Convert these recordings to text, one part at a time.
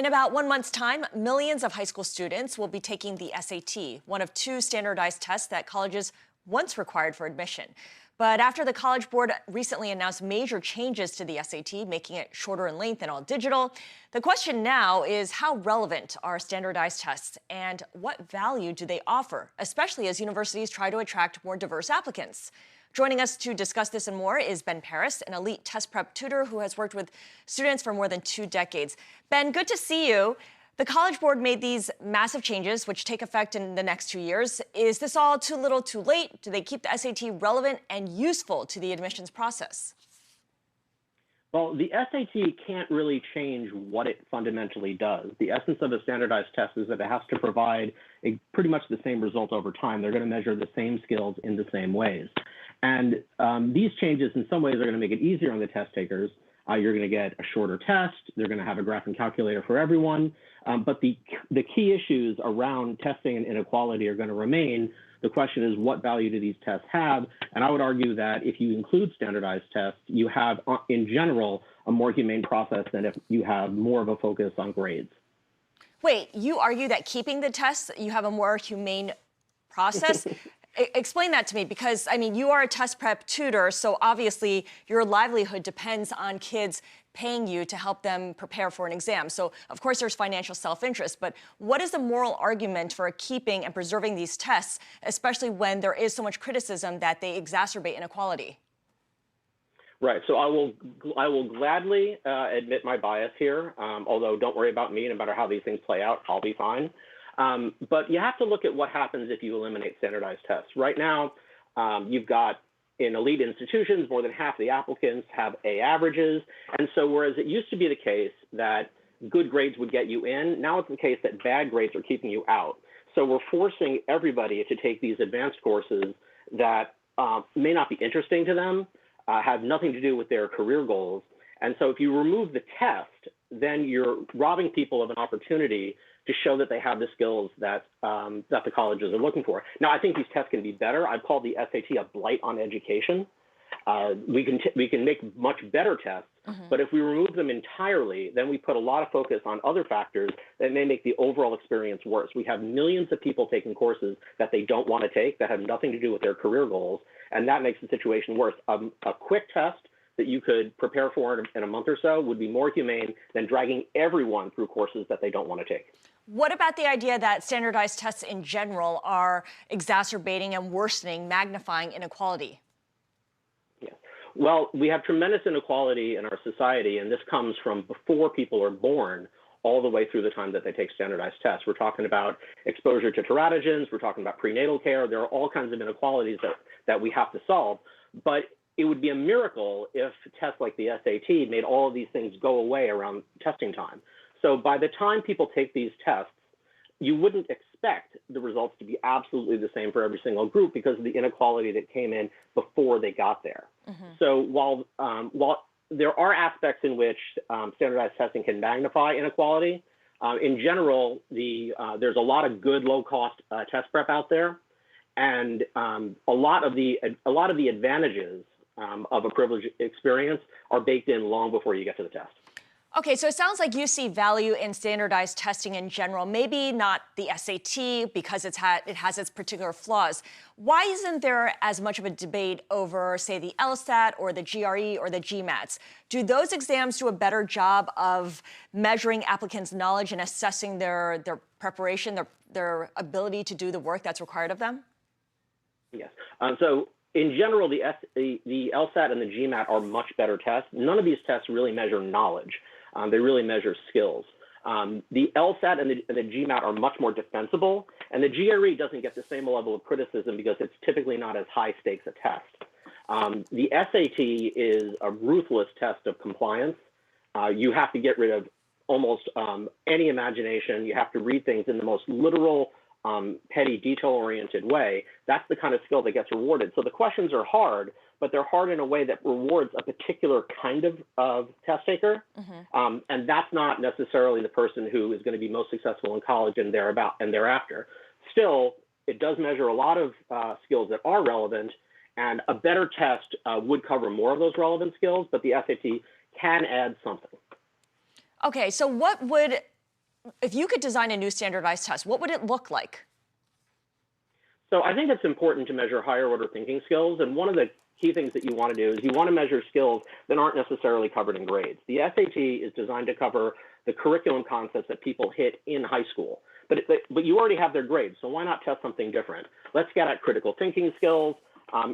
In about 1 month's time, millions of high school students will be taking the SAT, one of two standardized tests that colleges once required for admission. But after the College Board recently announced major changes to the SAT, making it shorter in length and all digital, the question now is how relevant are standardized tests and what value do they offer, especially as universities try to attract more diverse applicants? Joining us to discuss this and more is Ben Paris, an elite test prep tutor who has worked with students for more than 2 decades. Ben, good to see you. The College Board made these massive changes, which take effect in the next 2 years. Is this all too little, too late? Do they keep the SAT relevant and useful to the admissions process? Well, the SAT can't really change what it fundamentally does. The essence of a standardized test is that it has to provide pretty much the same result over time. They're going to measure the same skills in the same ways. And these changes in some ways are going to make it easier on the test takers. You're going to get a shorter test. They're going to have a graphing calculator for everyone. But the key issues around testing and inequality are going to remain. The question is, what value do these tests have? And I would argue that if you include standardized tests, you have, in general, a more humane process than if you have more of a focus on grades. Wait, you argue that keeping the tests, you have a more humane process? Explain that to me, because, I mean, you are a test prep tutor, so obviously your livelihood depends on kids paying you to help them prepare for an exam. So, of course, there's financial self-interest, but what is the moral argument for keeping and preserving these tests, especially when there is so much criticism that they exacerbate inequality? Right. So I will gladly admit my bias here, although don't worry about me. No matter how these things play out, I'll be fine. But you have to look at what happens if you eliminate standardized tests. Right now, you've got in elite institutions, more than half the applicants have A averages. And so whereas it used to be the case that good grades would get you in, now it's the case that bad grades are keeping you out. So we're forcing everybody to take these advanced courses that may not be interesting to them, have nothing to do with their career goals. And so if you remove the test, then you're robbing people of an opportunity to show that they have the skills that that the colleges are looking for. Now, I think these tests can be better. I've called the SAT a blight on education. We can make much better tests, but if we remove them entirely, then we put a lot of focus on other factors that may make the overall experience worse. We have millions of people taking courses that they don't want to take, that have nothing to do with their career goals, and that makes the situation worse. A quick test that you could prepare for in a month or so would be more humane than dragging everyone through courses that they don't want to take. What about the idea that standardized tests in general are exacerbating and worsening, magnifying inequality? Yeah. Well, we have tremendous inequality in our society, and this comes from before people are born all the way through the time that they take standardized tests. We're talking about exposure to teratogens. We're talking about prenatal care. There are all kinds of inequalities that we have to solve. But it would be a miracle if tests like the SAT made all of these things go away around testing time. So by the time people take these tests, you wouldn't expect the results to be absolutely the same for every single group because of the inequality that came in before they got there. So while there are aspects in which standardized testing can magnify inequality, in general, there's a lot of good low-cost test prep out there, and a lot of the advantages of a privileged experience are baked in long before you get to the test. Okay, so it sounds like you see value in standardized testing in general, maybe not the SAT because it has its particular flaws. Why isn't there as much of a debate over, say, the LSAT or the GRE or the GMATs? Do those exams do a better job of measuring applicants' knowledge and assessing their preparation, their ability to do the work that's required of them? Yes. So in general, the LSAT and the GMAT are much better tests. None of these tests really measure knowledge. They really measure skills. The LSAT and the GMAT are much more defensible, and the GRE doesn't get the same level of criticism because it's typically not as high stakes a test. The SAT is a ruthless test of compliance. You have to get rid of almost any imagination. You have to read things in the most literal, petty, detail-oriented way. That's the kind of skill that gets rewarded. So the questions are hard, but they're hard in a way that rewards a particular kind of test taker. And that's not necessarily the person who is going to be most successful in college and thereafter. Still, it does measure a lot of skills that are relevant, and a better test would cover more of those relevant skills, but the SAT can add something. Okay, so what would If you could design a new standardized test, what would it look like? So I think it's important to measure higher order thinking skills. And one of the key things that you want to do is you want to measure skills that aren't necessarily covered in grades. The SAT is designed to cover the curriculum concepts that people hit in high school. But you already have their grades, so why not test something different? Let's get at critical thinking skills.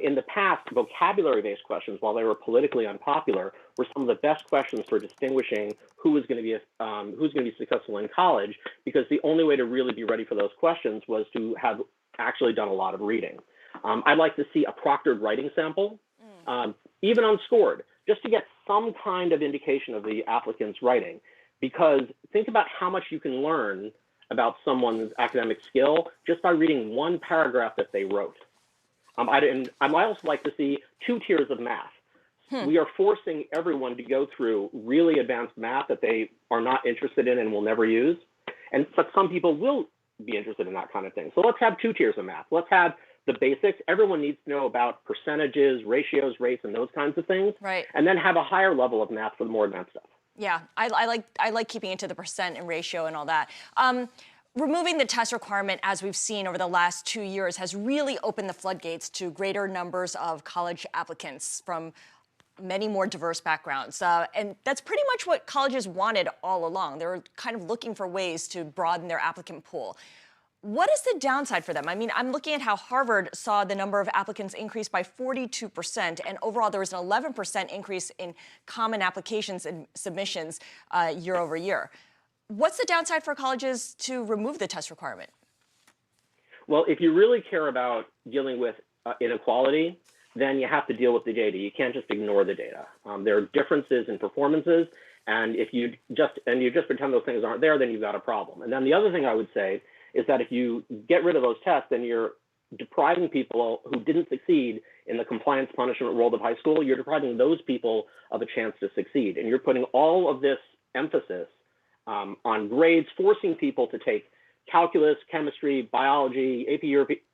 In the past, vocabulary-based questions, while they were politically unpopular, were some of the best questions for distinguishing who was going to be successful in college, because the only way to really be ready for those questions was to have actually done a lot of reading. I'd like to see a proctored writing sample, even unscored, just to get some kind of indication of the applicant's writing. Because think about how much you can learn about someone's academic skill just by reading one paragraph that they wrote. I'd also like to see 2 tiers of math. We are forcing everyone to go through really advanced math that they are not interested in and will never use. But some people will be interested in that kind of thing. So let's have 2 tiers of math. Let's have the basics. Everyone needs to know about percentages, ratios, rates, and those kinds of things. Right. And then have a higher level of math for the more advanced stuff. Yeah, I like keeping it to the percent and ratio and all that. Removing the test requirement, as we've seen over the last 2 years, has really opened the floodgates to greater numbers of college applicants from many more diverse backgrounds. And that's pretty much what colleges wanted all along. They were kind of looking for ways to broaden their applicant pool. What is the downside for them? I mean, I'm looking at how Harvard saw the number of applicants increase by 42%, and overall there was an 11% increase in common applications and submissions year over year. What's the downside for colleges to remove the test requirement? Well, if you really care about dealing with inequality, then you have to deal with the data. You can't just ignore the data. There are differences in performances, and if you just pretend those things aren't there, then you've got a problem. And then the other thing I would say is that if you get rid of those tests, then you're depriving people who didn't succeed in the compliance punishment world of high school, you're depriving those people of a chance to succeed. And you're putting all of this emphasis on grades, forcing people to take calculus, chemistry, biology,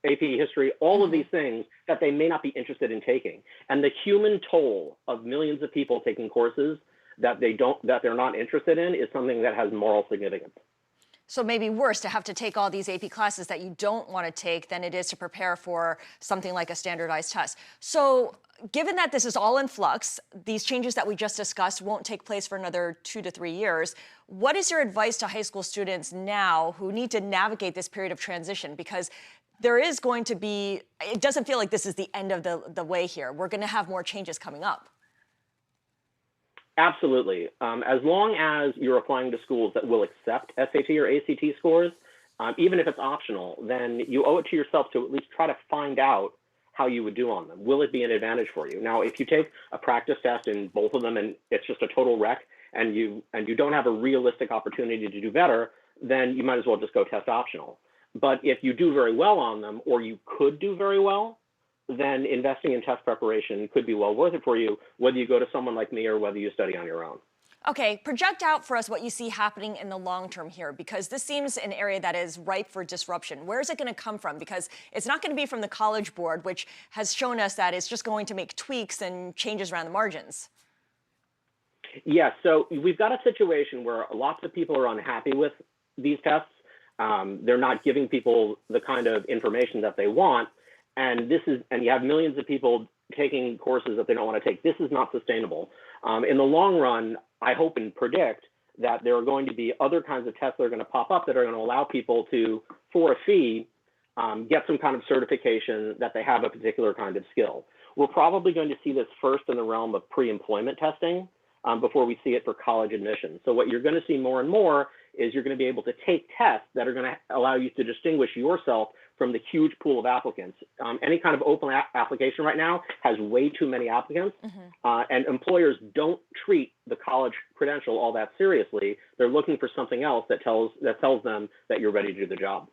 AP history, all of these things that they may not be interested in taking. And the human toll of millions of people taking courses that they're not interested in is something that has moral significance. So maybe worse to have to take all these AP classes that you don't want to take than it is to prepare for something like a standardized test. So given that this is all in flux, these changes that we just discussed won't take place for another 2 to 3 years, what is your advice to high school students now who need to navigate this period of transition? Because there is going to be, it doesn't feel like this is the end of the way here. We're going to have more changes coming up. Absolutely. As long as you're applying to schools that will accept SAT or ACT scores, even if it's optional, then you owe it to yourself to at least try to find out how you would do on them. Will it be an advantage for you? Now, if you take a practice test in both of them and it's just a total wreck and you don't have a realistic opportunity to do better, then you might as well just go test optional. But if you do very well on them, or you could do very well, then investing in test preparation could be well worth it for you, whether you go to someone like me or whether you study on your own. Okay, project out for us what you see happening in the long term here, because this seems an area that is ripe for disruption. Where is it going to come from? Because it's not going to be from the College Board, which has shown us that it's just going to make tweaks and changes around the margins. Yeah, so we've got a situation where lots of people are unhappy with these tests. They're not giving people the kind of information that they want. And you have millions of people taking courses that they don't want to take. This is not sustainable. In the long run, I hope and predict that there are going to be other kinds of tests that are going to pop up that are going to allow people to, for a fee, get some kind of certification that they have a particular kind of skill. We're probably going to see this first in the realm of pre-employment testing before we see it for college admissions. So what you're going to see more and more is you're going to be able to take tests that are going to allow you to distinguish yourself from the huge pool of applicants. Any kind of open application right now has way too many applicants, and employers don't treat the college credential all that seriously. They're looking for something else that tells them that you're ready to do the job.